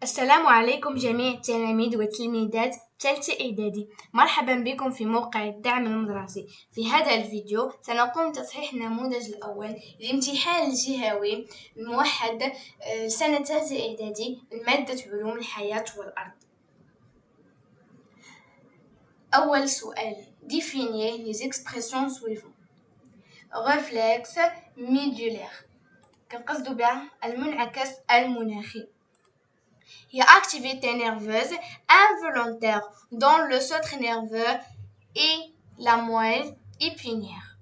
السلام عليكم جميع التلاميذ والتلميذات ثالثة إعدادي. مرحبا بكم في موقع الدعم المدرسي. في هذا الفيديو سنقوم بتصحيح النموذج الأول للامتحان الجهوي الموحد سنة ثالثة إعدادي المادة علوم الحياة والأرض. أول سؤال: Définir les expressions suivantes. Réflexe médulaire كنقصدو بها المنعكس المناخي. هي activité nerveuse involontaire dans le centre nerveux et la moelle épinière.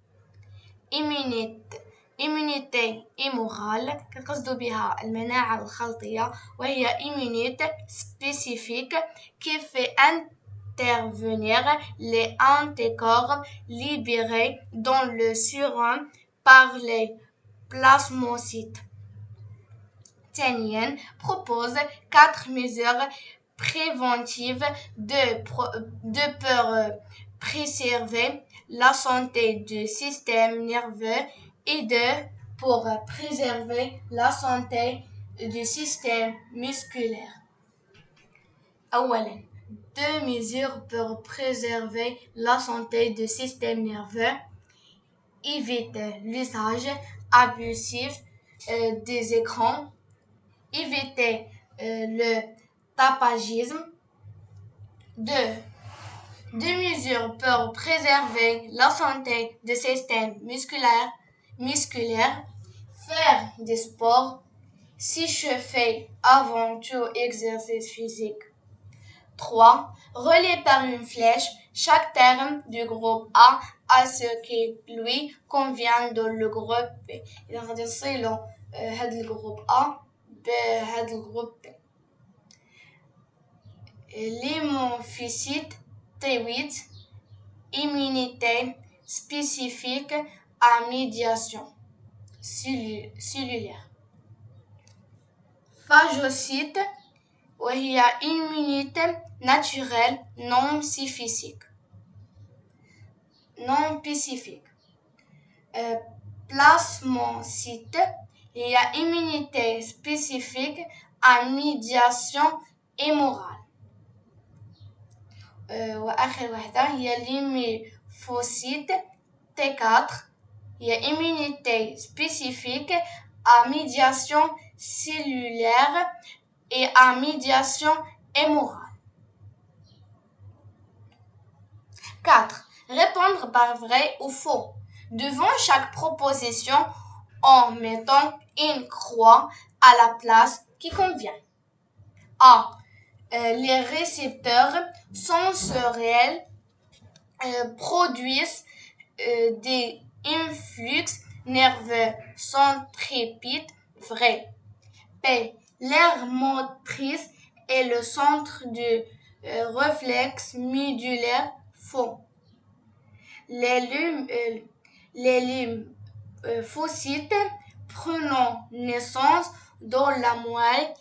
immunité immorale كنقصدو بها المناعة الخلطية وهي immunité spécifique qui fait intervenir les anticorps libérés dans le sérum par les plasmocytes. ثانياً propose 4 mesures préventives pour préserver la santé du système nerveux et pour préserver la santé du système musculaire. أولاً 2 mesures pour préserver la santé du système nerveux. Éviter l'usage abusif des écrans. Éviter le tabagisme. 2 mesures pour préserver la santé du système musculaire. Faire du sport, s'échauffer avant tout exercice physique. 3 relier par une flèche chaque terme du groupe A à ce qui lui convient dans le groupe B. إذا غادي نصيلو هاد الجروب A بهاد الجروب B. Lymphocyte T8, immunité spécifique à médiation cellulaire. Phagocyte وهي immunité naturelle non spécifique. Plasmocyte هي immunité spécifique à médiation hémorale. وآخر واحدة هي lymphocyte T4 هي immunité spécifique à médiation cellulaire et à médiation hémorale. 4. Répondre par vrai ou faux. Devant chaque proposition, en mettant une croix à la place qui convient. A. Les récepteurs sensoriels produisent des influx nerveux centripetes. Vrai. B. L'aire motrice est le centre du réflexe médulaire. Faux. Les lymphocytes prenant naissance dans la moelle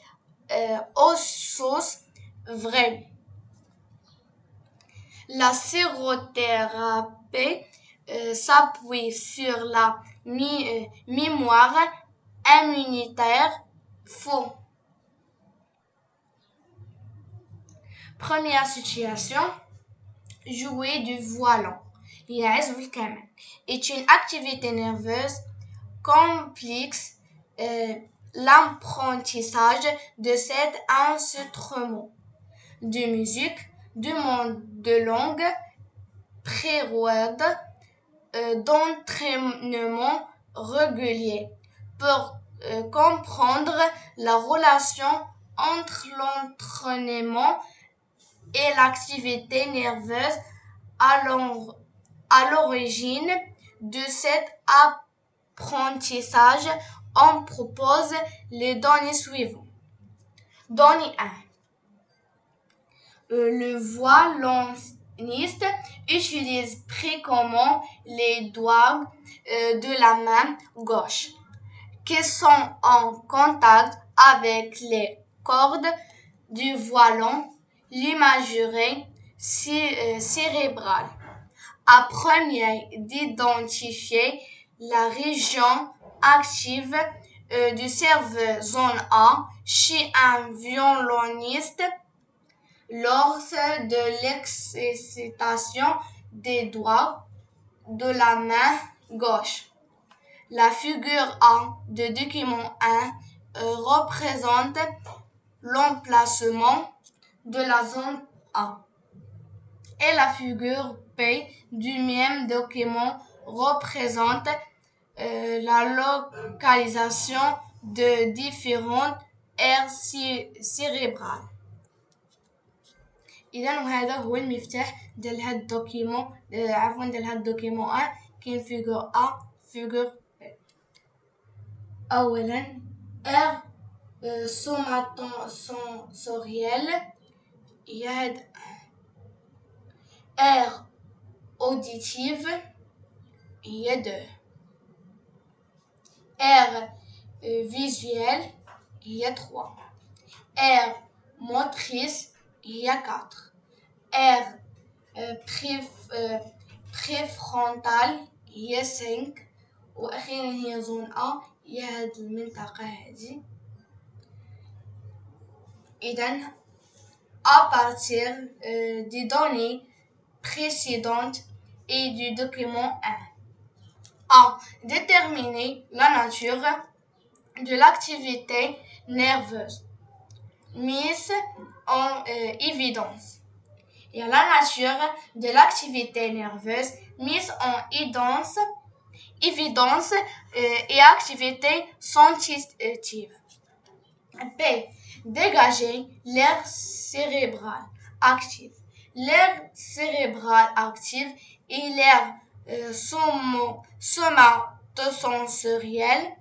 osseuse. Vrai. La sérothérapie s'appuie sur la mémoire immunitaire. Faux. Première situation: jouer du violon est une activité nerveuse complexe. L'apprentissage de cet instrument de musique demande de longues périodes d'entraînement régulier pour comprendre la relation entre l'entraînement et l'activité nerveuse à l'origine de cet apprentissage. On propose les données suivantes. Donnée 1. Le violoniste utilise fréquemment les doigts de la main gauche qui sont en contact avec les cordes du violon. L'imagerie cérébrale a permis d'identifier la région active du cerveau zone A chez un violoniste lors de l'excitation des doigts de la main gauche. La figure A de document 1 représente l'emplacement de la zone A. Et la figure B du même document représente la localisation de différentes aires cérébrales. إذا وهذا هو المفتاح ديال هاد الدوكيمون ديال هاد الدوكيمون 1 كاين فيغور A فيغور B. أولا aire somatosensorielle هي هاد aire auditive هي 2 aire visuelle هي 3 aire motrice هي 4 aire préfrontale هي 5 وأخيرا هي زون A هي هاد المنطقة هادي. إذن à partir des données précédentes et du document 1. A. Déterminer la nature de l'activité nerveuse mise en évidence. Et la nature de l'activité nerveuse mise en évidence et activité sensitive. B. Dégager l'air cérébral actif. L'air cérébral actif et l'air somatosensoriel.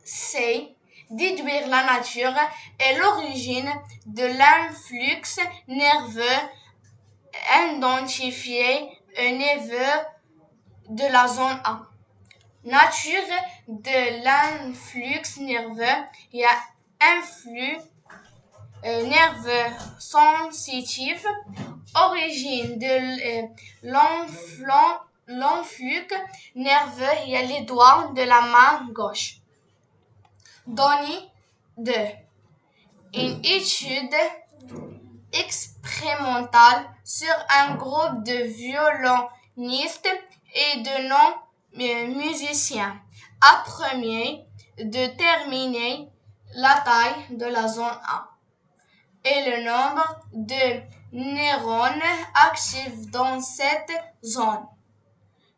C. Déduire la nature et l'origine de l'influx nerveux identifié au niveau de la zone A. Nature de l'influx nerveux, il y a un flux nerveux sensitif. Origine de l'influx nerveux, il y a les doigts de la main gauche. Données 2. Une étude expérimentale sur un groupe de violonistes et de non-musiciens a permis de déterminer la taille de la zone A et le nombre de neurones actifs dans cette zone.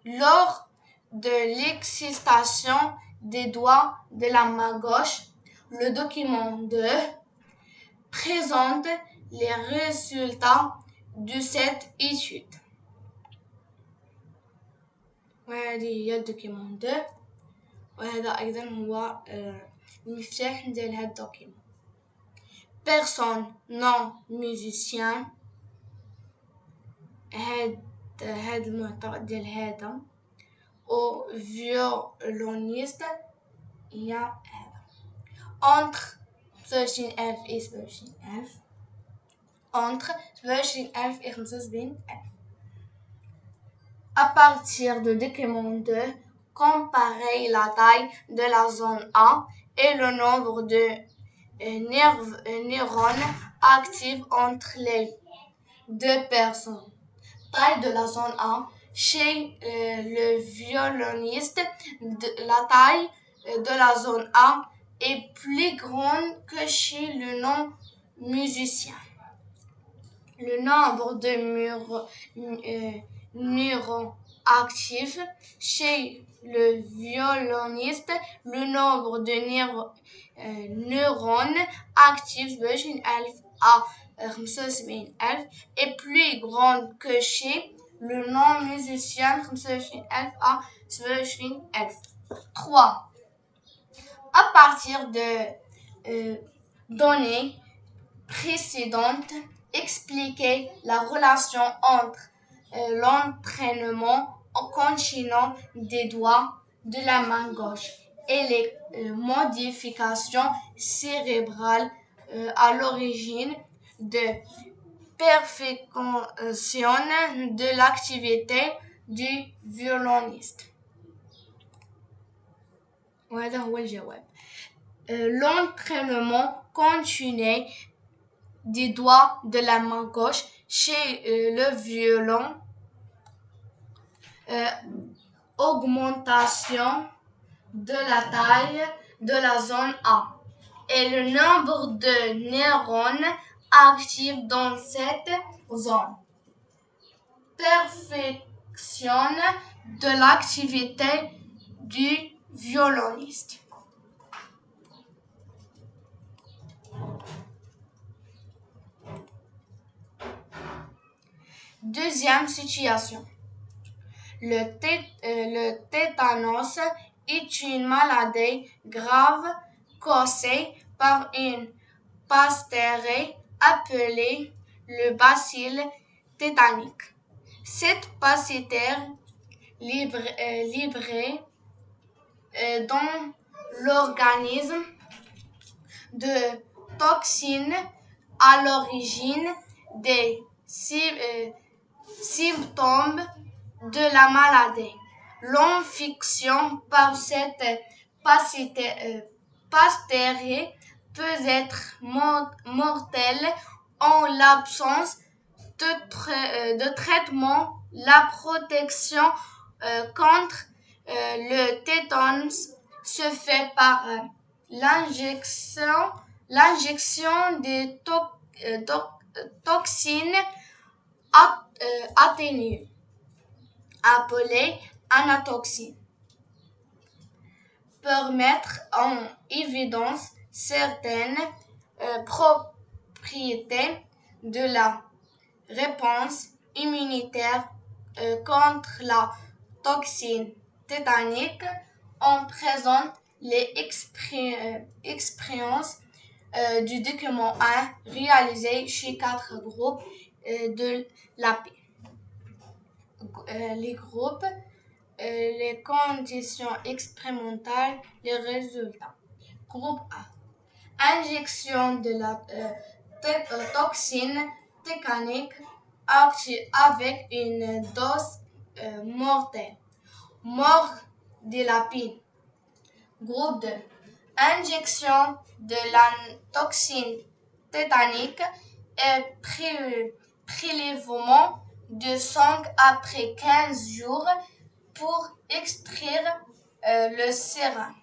Lors de l'excitation des doigts de la main gauche, le document 2 présente les résultats de cette étude. وهذه هي الدوكيمون 2 وهذا أيضا هو المفتاح ديال هاد الدوكيمون. Personne non musicien هاد المعطى ديال هذا au violoniste هي هذا. Entre 13000 et 27000 entre 22000 et 75000. À partir de document 2, comparer la taille de la zone A et le nombre de neurones actifs entre les deux personnes. Taille de la zone A chez le violoniste, la taille de la zone A est plus grande que chez le non-musicien. Le nombre de neurones actifs chez le violoniste, le nombre de neurones actifs à 75000 est plus grand que chez le non-musicien 25000 à 27000. 3. À partir de données précédentes, expliquer la relation entre l'entraînement en continu des doigts de la main gauche et les modifications cérébrales à l'origine de perfection de l'activité du violoniste. وهذا هو الجواب. L'entraînement continu des doigts de la main gauche chez le violon. Augmentation de la taille de la zone A et le nombre de neurones actifs dans cette zone. Perfectionne de l'activité du violoniste. Deuxième situation. Le tétanos est une maladie grave causée par une bactérie appelée le bacille tétanique. Cette bactérie livrée dans l'organisme de toxines à l'origine des symptômes de la maladie. L'infection par cette bactérie peut être mortelle en l'absence de traitement. La protection contre le tétanos se fait par l'injection de toxines atténuées, appelées anatoxines, pour mettre en évidence certaines propriétés de la réponse immunitaire contre la toxine tétanique. On présente les expériences du document 1 réalisées chez 4 groupes de l'AP. Les groupes, les conditions expérimentales, les résultats. Groupe 1. Injection de la toxine tétanique avec une dose mortelle. Mort de lapine. Groupe 2. Injection de la toxine tétanique et prélèvement de sang après 15 jours pour extraire le sérum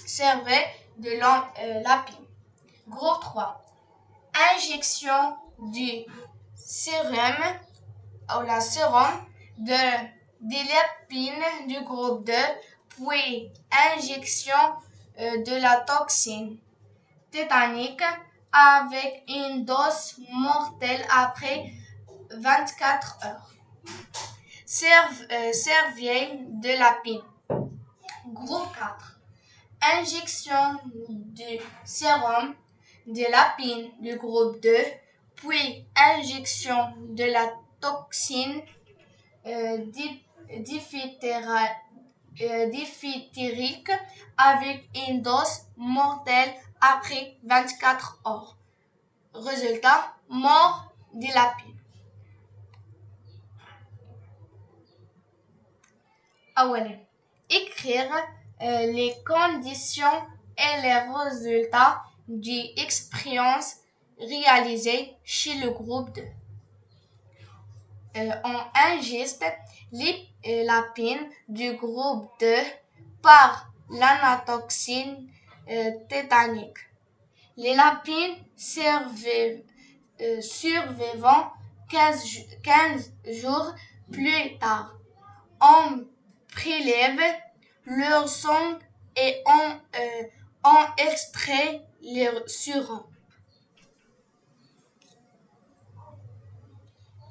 servait de lapine. Groupe 3. Injection du sérum ou la sérum de l'épine du groupe 2, puis injection de la toxine tétanique avec une dose mortelle après 24 heures. Servier de l'épine. Groupe 4. Injection du sérum de l'épine du groupe 2, puis injection de la toxine diphthérique avec une dose mortelle après 24 heures. Résultat, mort de l'épine. Écrire les conditions et les résultats des expériences réalisées chez le groupe 2. On ingeste l'épine du groupe 2 par l'anatoxine tétanique. Les lapines survivant 15 jours plus tard, on prélève leur sang et on extrait leur sérum.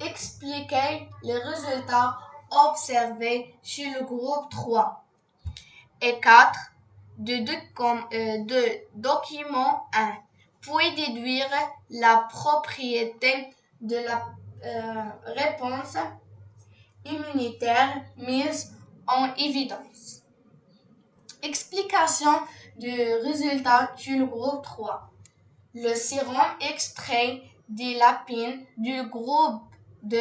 Expliquer les résultats observés chez le groupe 3 et 4 de document 1, puis déduire la propriété de la réponse immunitaire mise en évidence. Explication du résultat du groupe 3. Le sérum extrait de l'épine du groupe 2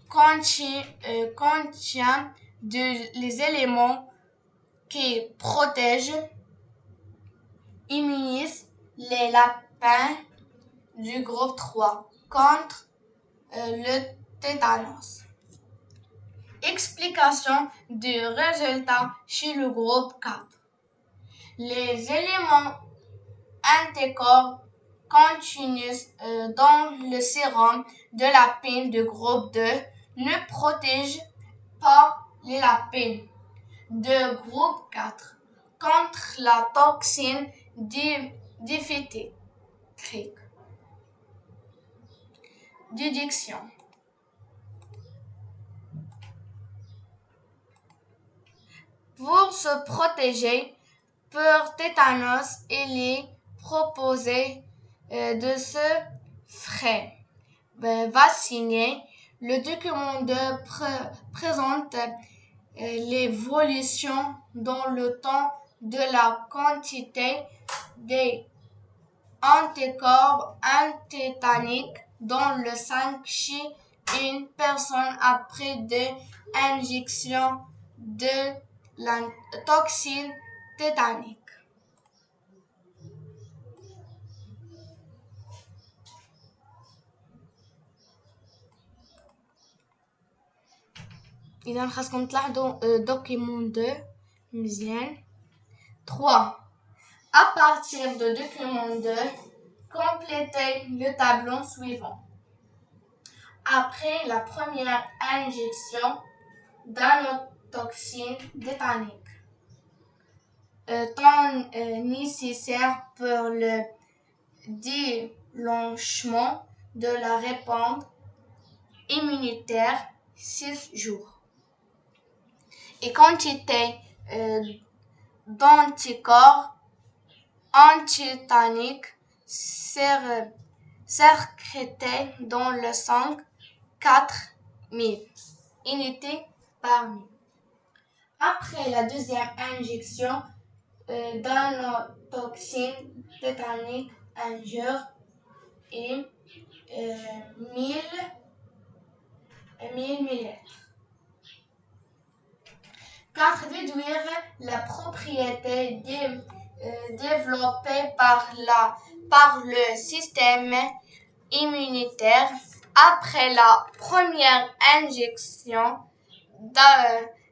contient les éléments qui protège, immunise les lapins du groupe 3 contre le tétanos. Explication du résultat chez le groupe 4. Les éléments anticorps contenus dans le sérum de lapine du groupe 2 ne protègent pas les lapines de groupe 4 contre la toxine diphytique. Déduction. Pour se protéger pour tétanos, il est proposé de se faire vacciner. Le document 2 présente l'évolution dans le temps de la quantité des anticorps antitétaniques dans le sang chez une personne après deux injections de la toxine tétanique. إذا خاصكم تلاحظوا document 2 مزيان. 3. À partir de document 2, complétez le tableau suivant. Après la première injection d'anotoxine tétanique, temps nécessaire pour le déclenchement de la réponse immunitaire 6 jours. Et quantité d'anticorps antitétaniques sécrétés dans le sang 4000 unités par minute. Après la deuxième injection d'anotoxine tétanique, un jour et 1000 ml. 4. Réduire la propriété développée par le système immunitaire après la première injection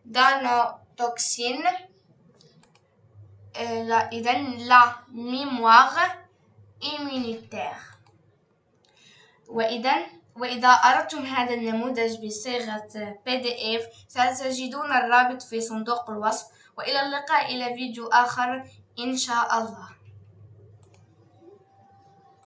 d'anotoxine. la mémoire immunitaire. وإذا أردتم هذا النموذج بصيغة PDF ستجدون الرابط في صندوق الوصف. وإلى اللقاء إلى فيديو آخر إن شاء الله.